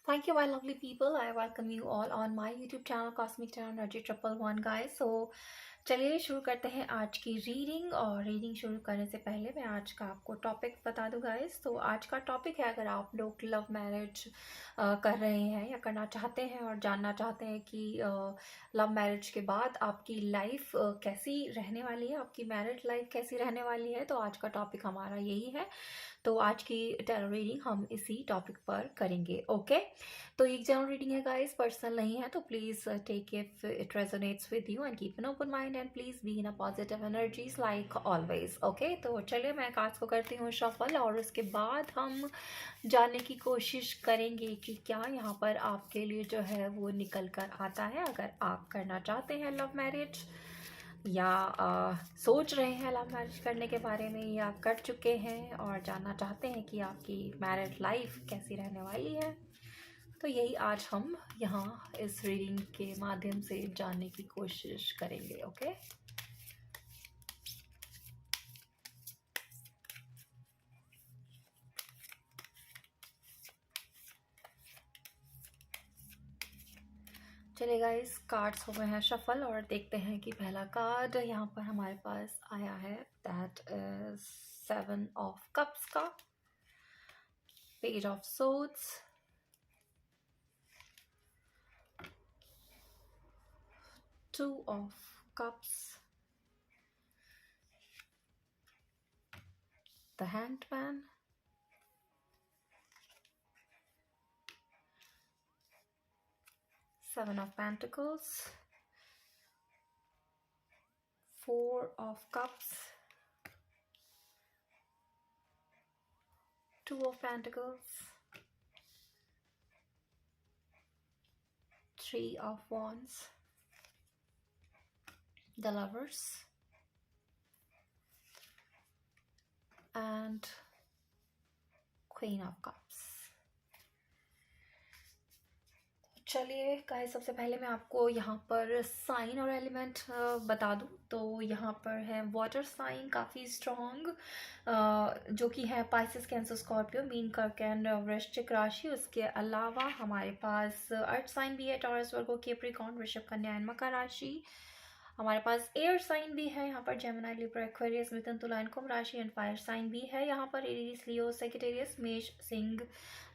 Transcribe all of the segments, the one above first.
Thank you, my lovely people. I welcome you all on my YouTube channel Cosmic Tarot Energy 111 guys. So चलिए शुरू करते हैं आज की रीडिंग। और रीडिंग शुरू करने से पहले मैं आज का आपको टॉपिक बता दूं गाइस। तो आज का टॉपिक है, अगर आप लोग लव मैरिज कर रहे हैं या करना चाहते हैं और जानना चाहते हैं कि लव मैरिज के बाद आपकी लाइफ कैसी रहने वाली है, आपकी मैरिड लाइफ कैसी रहने वाली है, तो आज का टॉपिक हमारा यही है। तो आज की टैरो रीडिंग हम इसी टॉपिक पर करेंगे। ओके, तो एक जनरल रीडिंग है गाइस, पर्सनल नहीं है, तो please take if it resonates with you and keep an open mind and please be in a positive energies like always. Okay, तो चलिए मैं कार्ड्स को करती हूँ शफल और उसके बाद हम जानने की कोशिश करेंगे कि क्या यहाँ पर आपके लिए जो है वो निकल कर आता है। अगर आप करना चाहते हैं लव मैरिज या सोच रहे हैं लव मैरिज करने के बारे में या कर चुके हैं और जानना चाहते हैं कि आपकी मैरिड लाइफ कैसी रहने वाली है, तो यही आज हम यहाँ इस रीडिंग के माध्यम से जानने की कोशिश करेंगे। ओके, चलिए गाइस, कार्ड्स हो गए हैं शफल और देखते हैं कि पहला कार्ड यहाँ पर हमारे पास आया है। दैट इज 7 ऑफ कप्स का, page of swords, 2 of cups, the hanged man, Seven of Pentacles, 4 of Cups, 2 of Pentacles, 3 of Wands, the Lovers, and Queen of Cups. चलिए गाइस, सबसे पहले मैं आपको यहाँ पर साइन और एलिमेंट बता दूँ। तो यहाँ पर है वाटर साइन, काफ़ी स्ट्रॉन्ग, जो कि है पाइसेस, कैंसर, स्कॉर्पियो, मीन, कर्क एंड वृश्चिक राशि। उसके अलावा हमारे पास अर्थ साइन भी है, टॉरस, वर्गो, कैप्रिकॉर्न, वृषभ, कन्या एंड मकर राशि। हमारे पास एयर साइन भी है यहाँ पर, जेमिनी, लिब्रा, एक्वेरियस, मिथुन, तुला एंड कुंभ राशि। एंड फायर साइन भी है यहाँ पर, एरीज, लियो, सेजिटेरियस, मेष, सिंह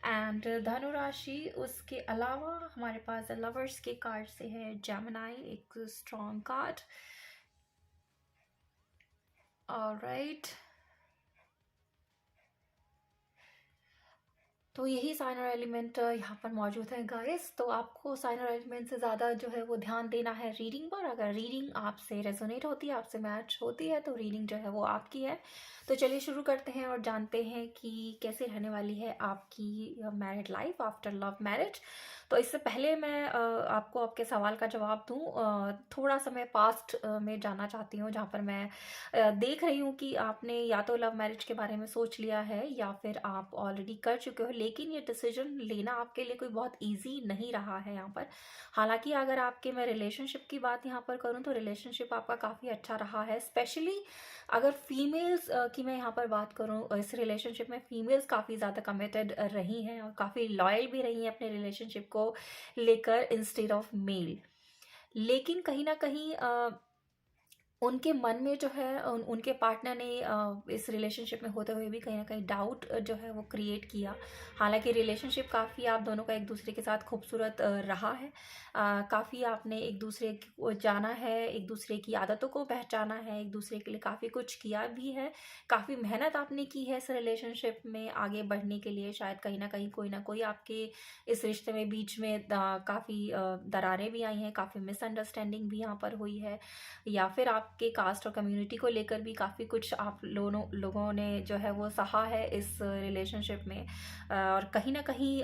एंड धनु राशि। उसके अलावा हमारे पास लवर्स के कार्ड से है जेमिनी, एक स्ट्रॉन्ग कार्ड। ऑलराइट, तो यही साइन और एलिमेंट यहाँ पर मौजूद है गाइस। तो आपको साइन और एलिमेंट से ज़्यादा जो है वो ध्यान देना है रीडिंग पर। अगर रीडिंग आपसे रेजोनेट होती है, आपसे मैच होती है, तो रीडिंग जो है वो आपकी है। तो चलिए शुरू करते हैं और जानते हैं कि कैसे रहने वाली है आपकी married life after love marriage. तो इससे पहले मैं आपको आपके सवाल का जवाब दूं, थोड़ा सा मैं पास्ट में जाना चाहती हूँ, जहाँ पर मैं देख रही हूँ कि आपने या तो लव मैरिज के बारे में सोच लिया है या फिर आप ऑलरेडी कर चुके हो, लेकिन ये डिसीजन लेना आपके लिए कोई बहुत इजी नहीं रहा है यहाँ पर। हालांकि अगर आपके मैं रिलेशनशिप की बात यहाँ पर करूँ तो रिलेशनशिप आपका काफ़ी अच्छा रहा है। स्पेशली अगर फीमेल्स की मैं यहाँ पर बात करूँ, इस रिलेशनशिप में फीमेल्स काफ़ी ज़्यादा कमिटेड रही हैं और काफ़ी लॉयल भी रही हैं अपने रिलेशनशिप को लेकर, इंस्टेड ऑफ मेल। लेकिन कहीं ना कहीं उनके मन में जो है उनके पार्टनर ने इस रिलेशनशिप में होते हुए भी कहीं ना कहीं डाउट जो है वो क्रिएट किया। हालांकि रिलेशनशिप काफ़ी आप दोनों का एक दूसरे के साथ खूबसूरत रहा है, काफ़ी आपने एक दूसरे को जाना है, एक दूसरे की आदतों को पहचाना है, एक दूसरे के लिए काफ़ी कुछ किया भी है, काफ़ी मेहनत आपने की है इस रिलेशनशिप में आगे बढ़ने के लिए। शायद कहीं ना कोई आपके इस रिश्ते में बीच में काफ़ी दरारें भी आई हैं, काफ़ी मिसअंडरस्टैंडिंग भी यहाँ पर हुई है, या फिर आपके कास्ट और कम्युनिटी को लेकर भी काफ़ी कुछ आप लोगों ने जो है वो सहा है इस रिलेशनशिप में। और कहीं ना कहीं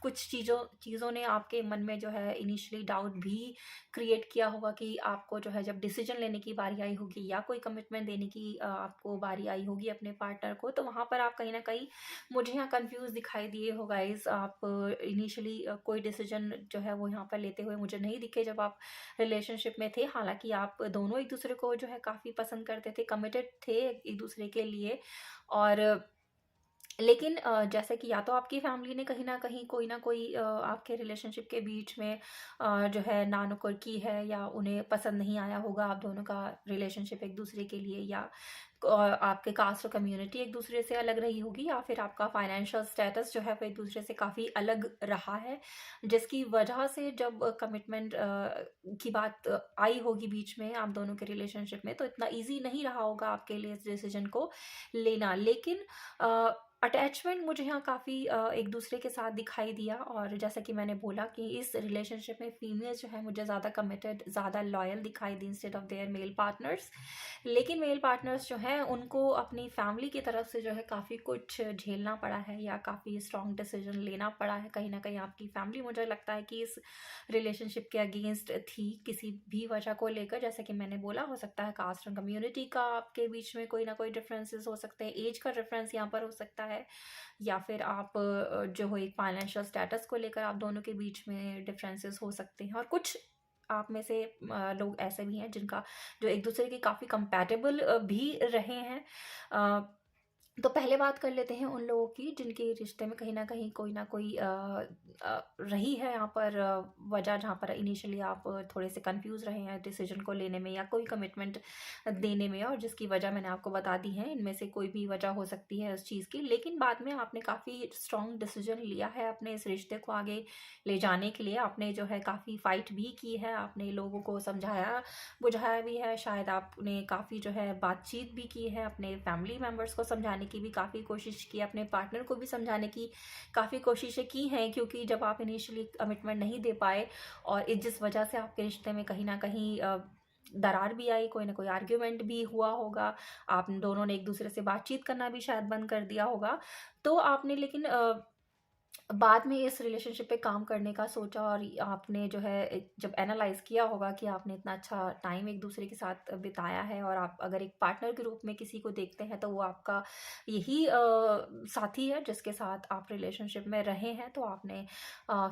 कुछ चीज़ों ने आपके मन में जो है इनिशियली डाउट भी क्रिएट किया होगा कि आपको जो है जब डिसीजन लेने की बारी आई होगी या कोई कमिटमेंट देने की आपको बारी आई होगी अपने पार्टनर को, तो वहाँ पर आप कहीं ना कहीं मुझे यहाँ कंफ्यूज दिखाई दिए हो गाइस। आप इनिशियली कोई डिसीजन जो है वो यहाँ पर लेते हुए मुझे नहीं दिखे जब आप रिलेशनशिप में थे। हालांकि आप दोनों एक दूसरे को जो है काफ़ी पसंद करते थे, कमिटेड थे एक दूसरे के लिए। और लेकिन जैसे कि या तो आपकी फैमिली ने कहीं न कहीं कोई न कोई आपके रिलेशनशिप के बीच में जो है ना-नुक्कड़ की है, या उन्हें पसंद नहीं आया होगा आप दोनों का रिलेशनशिप एक-दूसरे के लिए, या आपके कास्ट और कम्युनिटी एक-दूसरे से अलग रही होगी, या फिर आपका फाइनेंशियल स्टेटस जो है वो एक-दूसरे से काफ़ी अलग रहा है, जिसकी वजह से जब कमिटमेंट की बात आई होगी बीच में आप दोनों के रिलेशनशिप में, तो इतना ईज़ी नहीं रहा होगा आपके लिए इस डिसीज़न को लेना। लेकिन अ, अटैचमेंट मुझे यहाँ काफ़ी एक दूसरे के साथ दिखाई दिया, और जैसा कि मैंने बोला कि इस रिलेशनशिप में फीमेल्स जो है मुझे ज़्यादा कमिटेड, ज़्यादा लॉयल दिखाई दी instead of their male partners. लेकिन मेल पार्टनर्स जो हैं उनको अपनी फैमिली की तरफ से जो है काफ़ी कुछ झेलना पड़ा है, या काफ़ी स्ट्रॉन्ग डिसीजन लेना पड़ा है। कहीं ना कहीं आपकी फैमिली मुझे लगता है कि इस रिलेशनशिप के अगेंस्ट थी किसी भी वजह को लेकर। जैसे कि मैंने बोला, हो सकता है कास्ट और कम्युनिटी का आपके बीच में कोई ना कोई डिफरेंसेस हो सकते हैं, एज का डिफरेंस यहाँ पर हो सकता है, या फिर आप जो हो एक फाइनेंशियल स्टेटस को लेकर आप दोनों के बीच में डिफरेंसेस हो सकते हैं। और कुछ आप में से लोग ऐसे भी हैं जिनका जो एक दूसरे के काफ़ी कंपैटिबल भी रहे हैं। अ, तो पहले बात कर लेते हैं उन लोगों की जिनके रिश्ते में कहीं न कहीं कोई ना कोई रही है यहाँ पर वजह, जहाँ पर इनिशियली आप थोड़े से कन्फ्यूज़ रहे हैं डिसीज़न को लेने में या कोई कमिटमेंट देने में, और जिसकी वजह मैंने आपको बता दी है। इनमें से कोई भी वजह हो सकती है उस चीज़ की, लेकिन बाद में आपने काफ़ी स्ट्रॉन्ग डिसीज़न लिया है अपने इस रिश्ते को आगे ले जाने के लिए। आपने जो है काफ़ी फ़ाइट भी की है, आपने लोगों को समझाया बुझाया भी है, शायद आपने काफ़ी जो है बातचीत भी की है, अपने फैमिली मेंबर्स को समझाने की भी काफ़ी कोशिश की, अपने पार्टनर को भी समझाने की काफ़ी कोशिशें की हैं। क्योंकि जब आप इनिशियली कमिटमेंट नहीं दे पाए, और जिस वजह से आपके रिश्ते में कहीं ना कहीं दरार भी आई, कोई ना कोई आर्ग्यूमेंट भी हुआ होगा, आप दोनों ने एक दूसरे से बातचीत करना भी शायद बंद कर दिया होगा, तो आपने लेकिन बाद में इस रिलेशनशिप पे काम करने का सोचा, और आपने जो है जब एनालाइज किया होगा कि आपने इतना अच्छा टाइम एक दूसरे के साथ बिताया है, और आप अगर एक पार्टनर के रूप में किसी को देखते हैं तो वो आपका यही साथी है जिसके साथ आप रिलेशनशिप में रहे हैं। तो आपने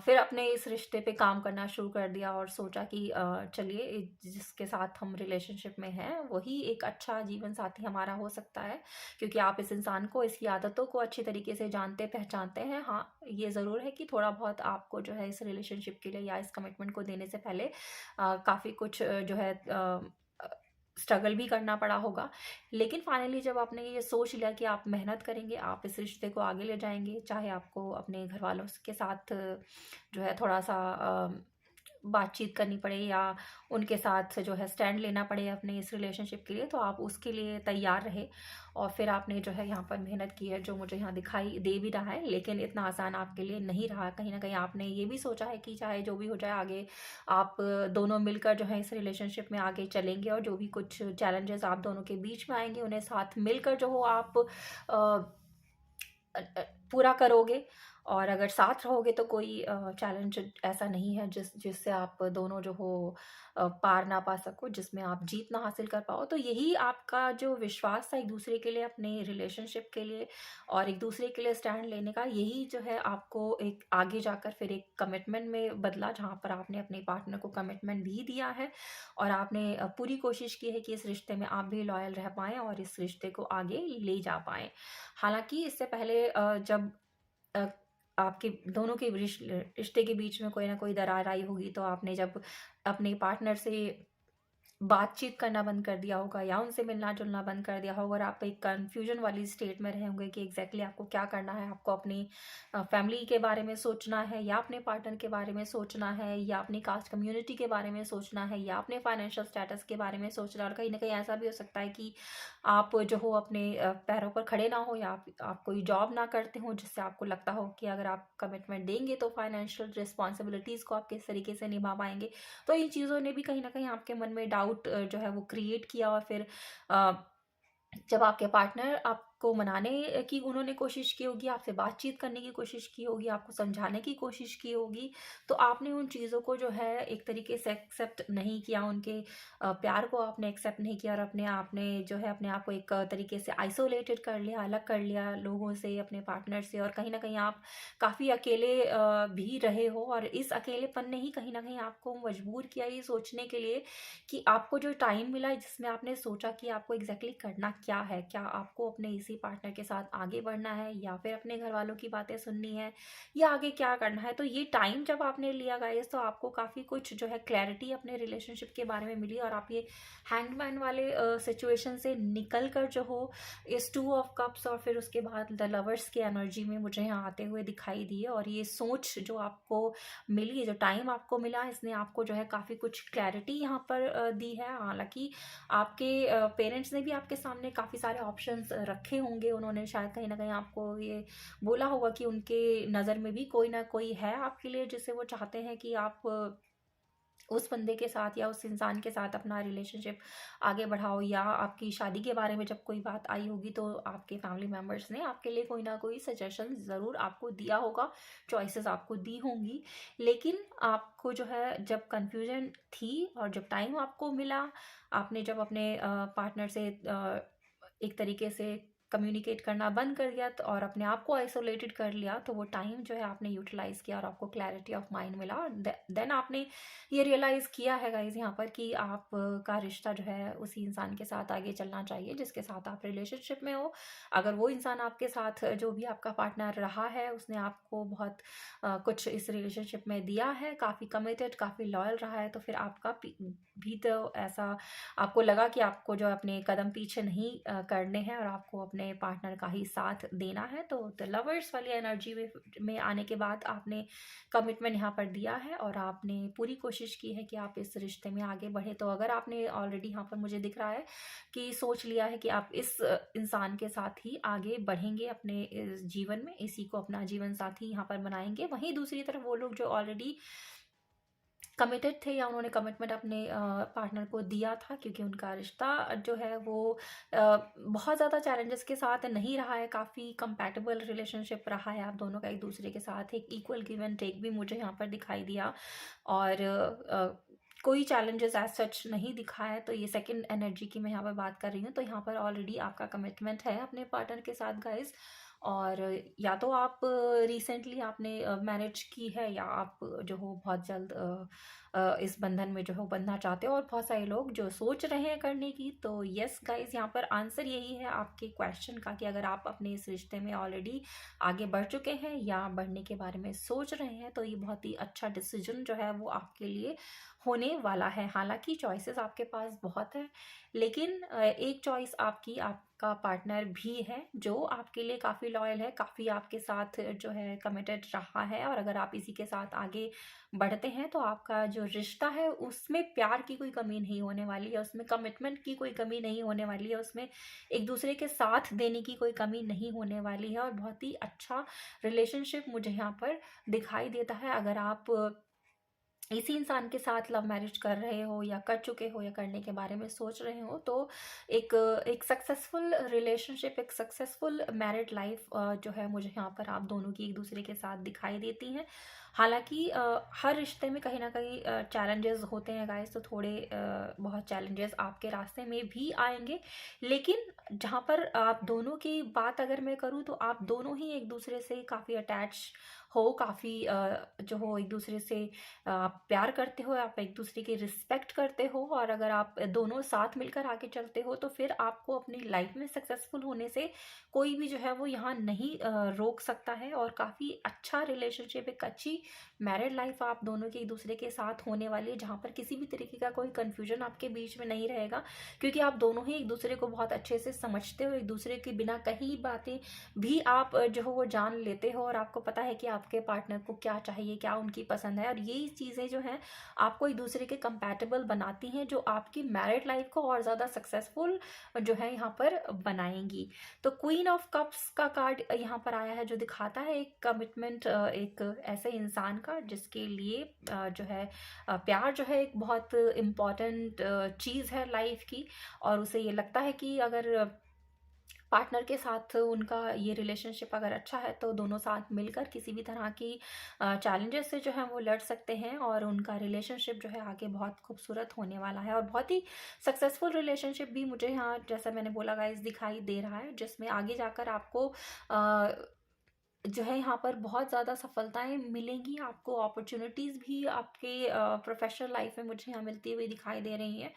फिर अपने इस रिश्ते पे काम करना शुरू कर दिया, और सोचा कि चलिए जिसके साथ हम रिलेशनशिप में हैं वही एक अच्छा जीवन साथी हमारा हो सकता है, क्योंकि आप इस इंसान को, इसकी आदतों को अच्छी तरीके से जानते पहचानते हैं। हाँ, ये ज़रूर है कि थोड़ा बहुत आपको जो है इस रिलेशनशिप के लिए या इस कमिटमेंट को देने से पहले काफ़ी कुछ जो है स्ट्रगल भी करना पड़ा होगा। लेकिन फाइनली जब आपने ये सोच लिया कि आप मेहनत करेंगे, आप इस रिश्ते को आगे ले जाएँगे, चाहे आपको अपने घरवालों के साथ जो है थोड़ा-सा बातचीत करनी पड़े, या उनके साथ जो है स्टैंड लेना पड़े अपने इस रिलेशनशिप के लिए, तो आप उसके लिए तैयार रहे। और फिर आपने जो है यहाँ पर मेहनत की है, जो मुझे यहाँ दिखाई दे भी रहा है। लेकिन इतना आसान आपके लिए नहीं रहा। कहीं न कहीं आपने ये भी सोचा है कि चाहे जो भी हो जाए आगे, आप दोनों मिलकर जो है इस रिलेशनशिप में आगे चलेंगे, और जो भी कुछ चैलेंजेस आप दोनों के बीच में आएँगे, उन्हें साथ मिलकर जो हो आप अ पूरा करोगे। और अगर साथ रहोगे तो कोई चैलेंज ऐसा नहीं है जिससे आप दोनों जो हो पार ना पा सको, जिसमें आप जीत ना हासिल कर पाओ। तो यही आपका जो विश्वास था एक दूसरे के लिए, अपने रिलेशनशिप के लिए, और एक दूसरे के लिए स्टैंड लेने का, यही जो है आपको एक आगे जाकर फिर एक कमिटमेंट में बदला, जहाँ पर आपने अपने पार्टनर को कमिटमेंट भी दिया है, और आपने पूरी कोशिश की है कि इस रिश्ते में आप भी लॉयल रह पाएँ और इस रिश्ते को आगे ले जा पाएँ। हालाँकि इससे पहले जब अ, आपके दोनों के रिश्ते के बीच में कोई ना कोई दरार आई होगी, तो आपने जब अपने पार्टनर से बातचीत करना बंद कर दिया होगा, या उनसे मिलना-जुलना बंद कर दिया होगा, और आप एक कन्फ्यूजन वाली स्टेट में रहे होंगे कि एग्ज़ैक्टली आपको क्या करना है। आपको अपनी फैमिली के बारे में सोचना है, या अपने पार्टनर के बारे में सोचना है, या अपनी कास्ट कम्युनिटी के बारे में सोचना है, या अपने फाइनेंशियल स्टेटस के बारे में सोचना है। और कहीं न कहीं ऐसा भी हो सकता है कि आप जो हो अपने पैरों पर खड़े ना हो, या आप कोई जॉब ना करते हो, जिससे आपको लगता हो कि अगर आप कमिटमेंट देंगे तो फाइनेंशियल रिस्पॉन्सिबिलिटीज़ को आप किस तरीके से निभा पाएँगे। तो इन चीज़ों ने भी कहीं न कहीं आपके मन में डाउट जो है वो क्रिएट किया, और फिर अ, जब आपके पार्टनर आपको मनाने की उन्होंने कोशिश की होगी, आपसे बातचीत करने की कोशिश की होगी, आपको समझाने की कोशिश की होगी, तो आपने उन चीज़ों को जो है एक तरीके से एक्सेप्ट नहीं किया, उनके प्यार को आपने एक्सेप्ट नहीं किया, और अपने आपने जो है अपने आप को एक तरीके से आइसोलेटेड कर लिया, अलग कर लिया लोगों से, अपने पार्टनर से। और कहीं न कहीं आप काफ़ी अकेले भी रहे हो, और इस अकेलेपन ने ही कहीं न कहीं आपको मजबूर किया ये सोचने के लिए कि आपको जो टाइम मिला है जिसमें आपने सोचा कि आपको एग्ज़ैक्टली करना क्या है? क्या आपको अपने इस किसी पार्टनर के साथ आगे बढ़ना है या फिर अपने घर वालों की बातें सुननी है या आगे क्या करना है। तो ये टाइम जब आपने लिया गाइस, तो आपको काफ़ी कुछ जो है क्लैरिटी अपने रिलेशनशिप के बारे में मिली, और आप ये हैंगमैन वाले सिचुएशन से निकल कर जो हो इस टू ऑफ कप्स और फिर उसके बाद द लवर्स की एनर्जी में मुझे यहाँ आते हुए दिखाई दी है। और ये सोच जो आपको मिली, जो टाइम आपको मिला, इसने आपको जो है काफ़ी कुछ क्लैरिटी यहाँ पर दी है। हालांकि आपके पेरेंट्स ने भी आपके सामने काफ़ी सारे ऑप्शंस रखे होंगे, उन्होंने शायद कहीं ना कहीं आपको ये बोला होगा कि उनके नज़र में भी कोई ना कोई है आपके लिए, जिसे वो चाहते हैं कि आप उस बंदे के साथ या उस इंसान के साथ अपना रिलेशनशिप आगे बढ़ाओ। या आपकी शादी के बारे में जब कोई बात आई होगी तो आपके फैमिली मेम्बर्स ने आपके लिए कोई ना कोई सजेशन ज़रूर आपको दिया होगा, चॉइसेस आपको दी होंगी। लेकिन आपको जो है जब कन्फ्यूजन थी और जब टाइम आपको मिला, आपने जब अपने पार्टनर से एक तरीके से कम्युनिकेट करना बंद कर दिया और अपने आप को आइसोलेटेड कर लिया, तो वो टाइम जो है आपने यूटिलाइज किया और आपको क्लैरिटी ऑफ माइंड मिला। और देन आपने ये रियलाइज़ किया है गाइज यहाँ पर कि आप का रिश्ता जो है उसी इंसान के साथ आगे चलना चाहिए जिसके साथ आप रिलेशनशिप में हो। अगर वो इंसान आपके साथ जो भी आपका पार्टनर रहा है उसने आपको बहुत कुछ इस रिलेशनशिप में दिया है, काफ़ी कमिटेड, काफ़ी लॉयल रहा है, तो फिर आपका भी तो ऐसा आपको लगा कि आपको जो अपने कदम पीछे नहीं करने हैं और आपको अपने पार्टनर का ही साथ देना है। तो द लवर्स वाली एनर्जी में आने के बाद आपने कमिटमेंट यहाँ पर दिया है और आपने पूरी कोशिश की है कि आप इस रिश्ते में आगे बढ़े। तो अगर आपने ऑलरेडी यहाँ पर मुझे दिख रहा है कि सोच लिया है कि आप इस इंसान के साथ ही आगे बढ़ेंगे अपने इस जीवन में, इसी को अपना जीवन साथी यहाँ पर बनाएंगे, वहीं दूसरी तरफ वो लोग जो ऑलरेडी कमिटेड थे या उन्होंने कमिटमेंट अपने पार्टनर को दिया था, क्योंकि उनका रिश्ता जो है वो बहुत ज़्यादा चैलेंजेस के साथ नहीं रहा है, काफ़ी कंपैटिबल रिलेशनशिप रहा है आप दोनों का एक दूसरे के साथ, एक इक्वल गिव एंड टेक भी मुझे यहाँ पर दिखाई दिया। और कोई चैलेंजेस एज सच नहीं दिखा है। तो ये सेकंड एनर्जी की मैं यहाँ पर बात कर रही हूँ। तो यहाँ पर ऑलरेडी आपका कमिटमेंट है अपने पार्टनर के साथ गाइज, और या तो आप रिसेंटली आपने मैरिज की है या आप जो हो बहुत जल्द इस बंधन में जो हो बंधना चाहते हो, और बहुत सारे लोग जो सोच रहे हैं करने की। तो यस गाइस, यहाँ पर आंसर यही है आपके क्वेश्चन का कि अगर आप अपने इस रिश्ते में ऑलरेडी आगे बढ़ चुके हैं या बढ़ने के बारे में सोच रहे हैं, तो ये बहुत ही अच्छा डिसीजन जो है वो आपके लिए होने वाला है। हालांकि चॉइसेस आपके पास बहुत है, लेकिन एक चॉइस आपका पार्टनर भी है जो आपके लिए काफ़ी लॉयल है, काफ़ी आपके साथ जो है कमिटेड रहा है। और अगर आप इसी के साथ आगे बढ़ते हैं तो आपका जो रिश्ता है उसमें प्यार की कोई कमी नहीं होने वाली है, उसमें कमिटमेंट की कोई कमी नहीं होने वाली है, उसमें एक दूसरे के साथ देने की कोई कमी नहीं होने वाली है। और बहुत ही अच्छा रिलेशनशिप मुझे यहाँ पर दिखाई देता है। अगर आप इसी इंसान के साथ लव मैरिज कर रहे हो या कर चुके हो या करने के बारे में सोच रहे हो, तो एक एक सक्सेसफुल रिलेशनशिप, एक सक्सेसफुल मैरिड लाइफ जो है मुझे यहाँ पर आप दोनों की एक दूसरे के साथ दिखाई देती हैं। हालांकि हर रिश्ते में कहीं ना कहीं चैलेंजेस होते हैं गाइस, तो थोड़े बहुत चैलेंजेस आपके रास्ते में भी आएंगे, लेकिन जहाँ पर आप दोनों की बात अगर मैं करूँ तो आप दोनों ही एक दूसरे से काफ़ी अटैच हो, काफ़ी जो हो एक दूसरे से आप प्यार करते हो, आप एक दूसरे की रिस्पेक्ट करते हो। और अगर आप दोनों साथ मिलकर आगे चलते हो तो फिर आपको अपनी लाइफ में सक्सेसफुल होने से कोई भी जो है वो यहाँ नहीं रोक सकता है। और काफ़ी अच्छा रिलेशनशिप, एक अच्छी मैरिड लाइफ आप दोनों के एक दूसरे के साथ होने वाली है, जहाँ पर किसी भी तरीके का कोई कन्फ्यूजन आपके बीच में नहीं रहेगा, क्योंकि आप दोनों ही एक दूसरे को बहुत अच्छे से समझते हो, एक दूसरे के बिना कहीं बातें भी आप जो हो वो जान लेते हो, और आपको पता है कि आपके पार्टनर को क्या चाहिए, क्या उनकी पसंद है। और यही चीज़ें जो हैं आपको एक दूसरे के कंपैटिबल बनाती हैं, जो आपकी मैरिड लाइफ को और ज़्यादा सक्सेसफुल जो है यहाँ पर बनाएंगी। तो क्वीन ऑफ कप्स का कार्ड यहाँ पर आया है, जो दिखाता है एक कमिटमेंट, एक ऐसे इंसान का जिसके लिए जो है प्यार जो है एक बहुत इम्पॉर्टेंट चीज़ है लाइफ की, और उसे ये लगता है कि अगर पार्टनर के साथ उनका ये रिलेशनशिप अगर अच्छा है तो दोनों साथ मिलकर किसी भी तरह की चैलेंजेस से जो है वो लड़ सकते हैं, और उनका रिलेशनशिप जो है आगे बहुत खूबसूरत होने वाला है। और बहुत ही सक्सेसफुल रिलेशनशिप भी मुझे यहाँ, जैसा मैंने बोला गाइस, दिखाई दे रहा है, जिसमें आगे जाकर आपको जो है यहाँ पर बहुत ज़्यादा सफलताएं मिलेंगी, आपको अपॉर्चुनिटीज़ भी आपके प्रोफेशनल लाइफ में मुझे यहाँ मिलती हुई दिखाई दे रही हैं।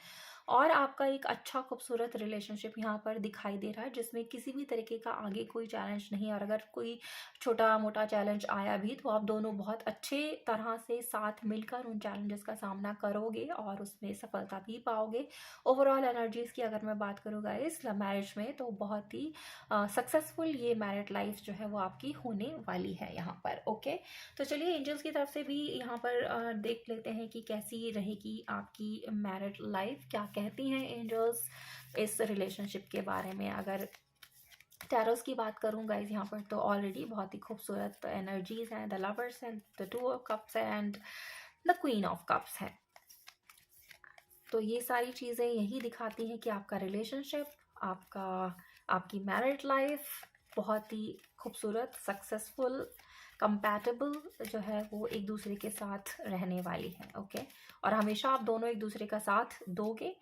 और आपका एक अच्छा खूबसूरत रिलेशनशिप यहाँ पर दिखाई दे रहा है, जिसमें किसी भी तरीके का आगे कोई चैलेंज नहीं। और अगर कोई छोटा मोटा चैलेंज आया भी तो आप दोनों बहुत अच्छे तरह से साथ मिलकर उन चैलेंजेस का सामना करोगे और उसमें सफलता भी पाओगे। ओवरऑल एनर्जीज की अगर मैं बात करूँ गाइस मैरिज में, तो बहुत ही सक्सेसफुल ये मैरिड लाइफ जो है वो आपकी होने वाली है यहाँ पर। ओके, तो चलिए एंजल्स की तरफ से भी यहाँ पर देख लेते हैं कि कैसी रहेगी आपकी मैरिड लाइफ, क्या कहती हैं एंजल्स इस रिलेशनशिप के बारे में। अगर टैरोस की बात करूँ गाइज यहाँ पर, तो ऑलरेडी बहुत ही खूबसूरत एनर्जीज हैं। The lovers and the two of cups and the queen of cups है। तो ये सारी चीज़ें यही दिखाती हैं कि आपका रिलेशनशिप, आपकी मैरिड लाइफ बहुत ही खूबसूरत, सक्सेसफुल, कंपैटिबल जो है वो एक दूसरे के साथ रहने वाली है। ओके, और हमेशा आप दोनों एक दूसरे का साथ दोगे,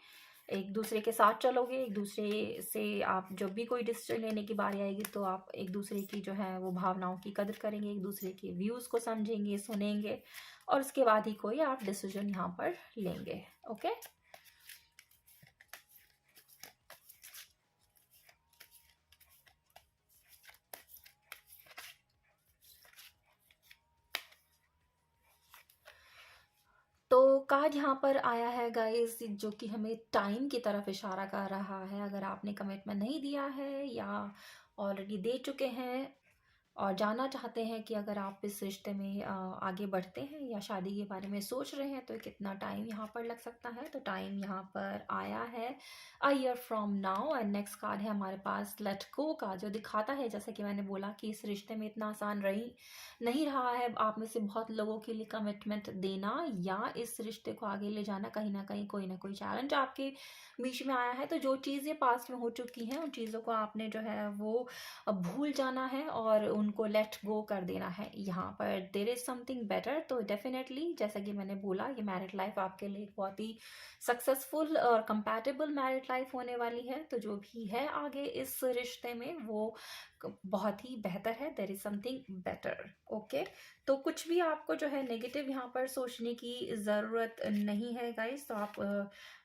एक दूसरे के साथ चलोगे, एक दूसरे से आप जब भी कोई डिसीजन लेने की बारी आएगी तो आप एक दूसरे की जो है वो भावनाओं की कदर करेंगे, एक दूसरे के व्यूज़ को समझेंगे, सुनेंगे, और उसके बाद ही कोई आप डिसीजन यहाँ पर लेंगे। ओके, तो कार्ड यहाँ पर आया है गाइस जो कि हमें टाइम की तरफ इशारा कर रहा है। अगर आपने कमिटमेंट नहीं दिया है या ऑलरेडी दे चुके हैं और जानना चाहते हैं कि अगर आप इस रिश्ते में आगे बढ़ते हैं या शादी के बारे में सोच रहे हैं तो कितना टाइम यहाँ पर लग सकता है, तो टाइम यहाँ पर आया है a year from now. And next card है हमारे पास लेट गो का, जो दिखाता है जैसे कि मैंने बोला कि इस रिश्ते में इतना आसान नहीं रहा है आप में से बहुत लोगों के लिए कमिटमेंट देना या इस रिश्ते को आगे ले जाना। कहीं ना कोई चैलेंज आपके बीच में आया है। तो जो चीज़ें पास्ट में हो चुकी हैं उन चीज़ों को आपने जो है वो भूल जाना है और उनको लेट गो कर देना है। यहाँ पर देर इज समथिंग बेटर। तो डेफिनेटली जैसा कि मैंने बोला, ये मैरिड लाइफ आपके लिए बहुत ही सक्सेसफुल और कंपैटिबल मैरिड लाइफ होने वाली है। तो जो भी है आगे इस रिश्ते में वो बहुत ही बेहतर है। There is something better. Okay, तो कुछ भी आपको जो है नेगेटिव यहाँ पर सोचने की ज़रूरत नहीं है गाइस। तो आप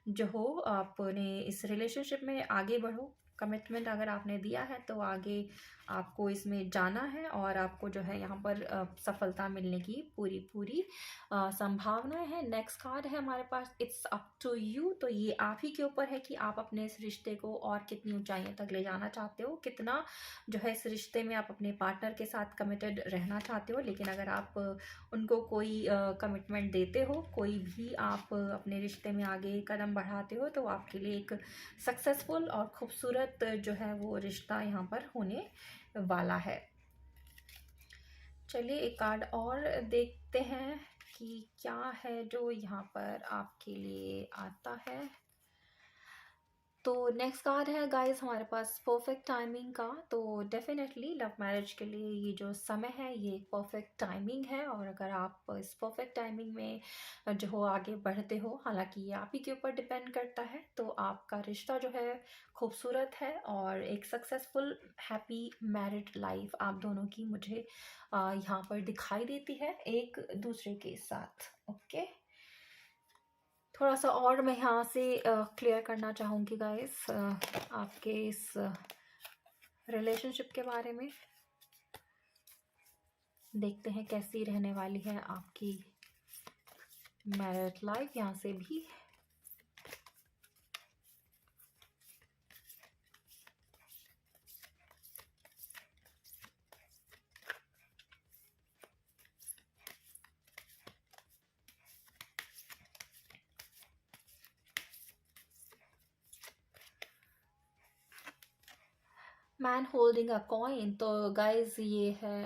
जो हो आपने इस रिलेशनशिप में आगे बढ़ो। कमिटमेंट अगर आपने दिया है तो आगे आपको इसमें जाना है और आपको जो है यहाँ पर सफलता मिलने की पूरी संभावना है। नेक्स्ट कार्ड है हमारे पास इट्स अप टू यू। तो ये आप ही के ऊपर है कि आप अपने इस रिश्ते को और कितनी ऊंचाइयों तक ले जाना चाहते हो, कितना जो है इस रिश्ते में आप अपने पार्टनर के साथ कमिटेड रहना चाहते हो। लेकिन अगर आप उनको कोई कमिटमेंट देते हो, कोई भी आप अपने रिश्ते में आगे कदम बढ़ाते हो, तो आपके लिए एक सक्सेसफुल और खूबसूरत जो है वो रिश्ता यहाँ पर होने वाला है। चलिए एक कार्ड और देखते हैं कि क्या है जो यहाँ पर आपके लिए आता है। तो नेक्स्ट कार्ड है गाइस हमारे पास परफेक्ट टाइमिंग का। तो डेफिनेटली लव मैरिज के लिए ये जो समय है ये परफेक्ट टाइमिंग है। और अगर आप इस परफेक्ट टाइमिंग में जो हो आगे बढ़ते हो, हालांकि ये आप ही के ऊपर डिपेंड करता है, तो आपका रिश्ता जो है खूबसूरत है और एक सक्सेसफुल हैप्पी मैरिड लाइफ आप दोनों की मुझे यहाँ पर दिखाई देती है एक दूसरे के साथ। ओके, थोड़ा सा और मैं यहाँ से क्लियर करना चाहूँगी गाइस आपके इस रिलेशनशिप के बारे में। देखते हैं कैसी रहने वाली है आपकी मैरिड लाइफ यहाँ से भी। Man holding a coin. तो गाइज ये है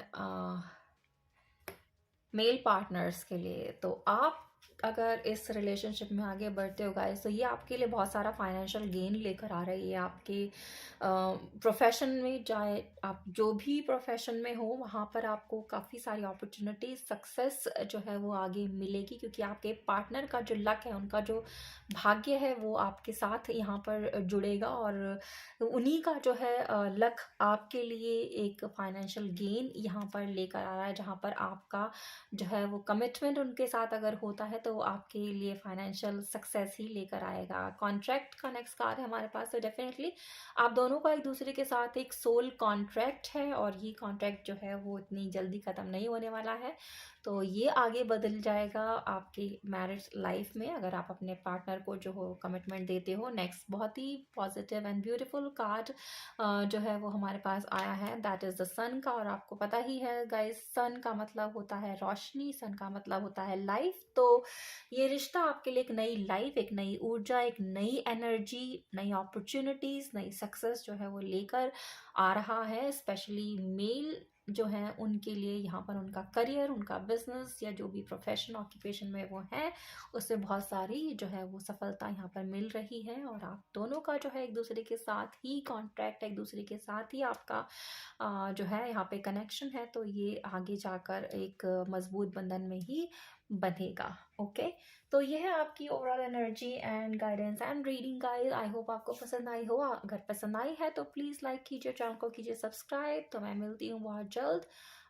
मेल पार्टनर्स के लिए। तो आप अगर इस रिलेशनशिप में आगे बढ़ते हो गाइस, तो ये आपके लिए बहुत सारा फाइनेंशियल गेन लेकर आ रही है। आपके प्रोफेशन में जाए, आप जो भी प्रोफेशन में हो वहाँ पर आपको काफ़ी सारी अपॉर्चुनिटी, सक्सेस जो है वो आगे मिलेगी, क्योंकि आपके पार्टनर का जो लक है, उनका जो भाग्य है वो आपके साथ यहाँ पर जुड़ेगा और उन्हीं का जो है लक आपके लिए एक फाइनेंशियल गेन यहाँ पर लेकर आ रहा है। जहाँ पर आपका जो है वो कमिटमेंट उनके साथ अगर होता है तो आपके लिए फाइनेंशियल सक्सेस ही लेकर आएगा। कॉन्ट्रैक्ट का नेक्स्ट कार्ड है हमारे पास, तो डेफिनेटली आप दोनों का एक दूसरे के साथ एक सोल कॉन्ट्रैक्ट है और ये कॉन्ट्रैक्ट जो है वो इतनी जल्दी ख़त्म नहीं होने वाला है। तो ये आगे बदल जाएगा आपकी मैरिज लाइफ में अगर आप अपने पार्टनर को जो हो कमिटमेंट देते हो। नेक्स्ट बहुत ही पॉजिटिव एंड ब्यूटीफुल कार्ड जो है वो हमारे पास आया है, दैट इज़ द सन का। और आपको पता ही है गाइस, सन का मतलब होता है रोशनी, सन का मतलब होता है लाइफ। तो ये रिश्ता आपके लिए एक नई लाइफ, एक नई ऊर्जा, एक नई एनर्जी, नई अपॉर्चुनिटीज़, नई सक्सेस जो है वो लेकर आ रहा है। स्पेशली मेल जो हैं उनके लिए यहाँ पर उनका करियर, उनका बिजनेस या जो भी प्रोफेशन ऑक्यूपेशन में वो हैं, उससे बहुत सारी जो है वो सफलता यहाँ पर मिल रही है। और आप दोनों का जो है एक दूसरे के साथ ही कॉन्ट्रैक्ट, एक दूसरे के साथ ही आपका जो है यहाँ पे कनेक्शन है, तो ये आगे जाकर एक मजबूत बंधन में ही बनेगा। ओके, तो ये है आपकी overall energy and guidance and reading guys. I hope आपको पसंद आई हो। अगर पसंद आई है तो प्लीज़ लाइक कीजिए, चैनल को कीजिए सब्सक्राइब। तो मैं मिलती हूँ बहुत जल्द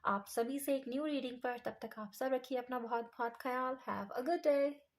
आप सभी से एक न्यू रीडिंग पर। तब तक आप सब रखिए अपना बहुत बहुत ख्याल। Have a good day.